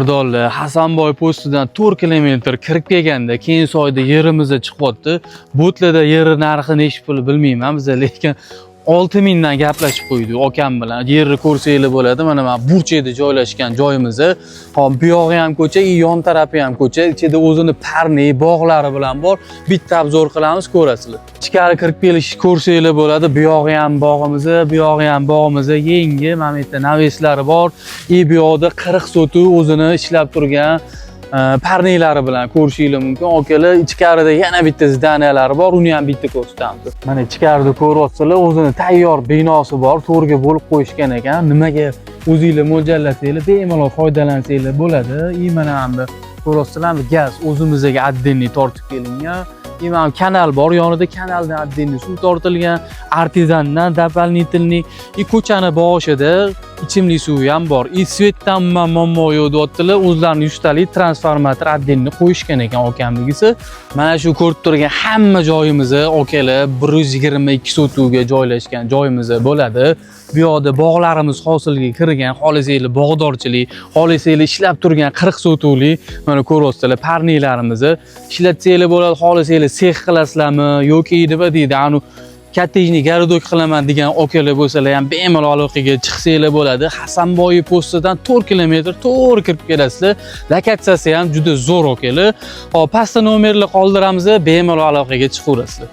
Mirdorlar Hasanboy postidan 4 kilometr kirib kelganda keyin soyda yerimizga chiqyapti. Botlarda yeri narxi necha pul bilmayman biz, lekin 6000 dan gaplashib qo'ydik akam bilan. Yerni ko'rsanglar bo'ladi. Mana men Burcheda joylashgan joyimiz. Hop, bu yog'i ham ko'cha, yon tarafi ham ko'cha. Ichida o'zini parni, bog'lari bilan bor. Bitta obzor qilamiz, ko'rasizlar. Ichkari kirib kelish ko'rsanglar bo'ladi. Bu yog'i ham bog'imiz, bu yog'i ham bog'imiz. Yangi mana bu yerda naveslari bor. Bu yoqda 40 sotuv o'zini ishlab turgan parnelari bilan ko'rishingiz mumkin. Okalar, ichkarida yana bitta zdaniyalari bor, uni ham bitta ko'rsatamiz. Mana ichkarida ko'ryapsizlar, o'zini tayyor binosi bor, to'rga bo'lib qo'yishgan ekan. Nimaga o'zingizlar mo'ljallasanglar, bemalol foydalansanglar bo'ladi. Mana hamda ko'ryapsizlarmi, gaz o'zimizga отдельный tortib kelingan. Mana kanal bor, yonida kanaldan отдельный suv tortilgan, artizandan doполнительный. Ko'chani boshida ichimlik suvi ham bor. Svetdan muammo yo'q deyaptilar. O'zlarining 100 talik transformator отдельный qo'yishgan ekan okamligisi. Mana shu ko'rib turgan hamma joyimiz okalar 122 sotuvga joylashgan joyimiz bo'ladi. Bu yoqda bog'larimiz hosilga kirgan, xohlasanglar bog'dorchilik, xohlasanglar ishlab turgan 40 sotuvlik mana ko'ryapsizlar parnelarimiz. Ishlatsanglar bo'ladi, xohlasanglar sex qilasizlarmi yoki nima deydi, anu kottejni garodok qilaman degan okalar bo'lsalar ham bemalol aloqaga chiqsanglar bo'ladi. Hasanboy postidan 4 kilometr to'g'ri kirib kelasizlar. Lokatsiyasi ham juda zo'r okalar. Hop, pastda nomerlar qoldiramiz, bemalol aloqaga chiqaverasizlar.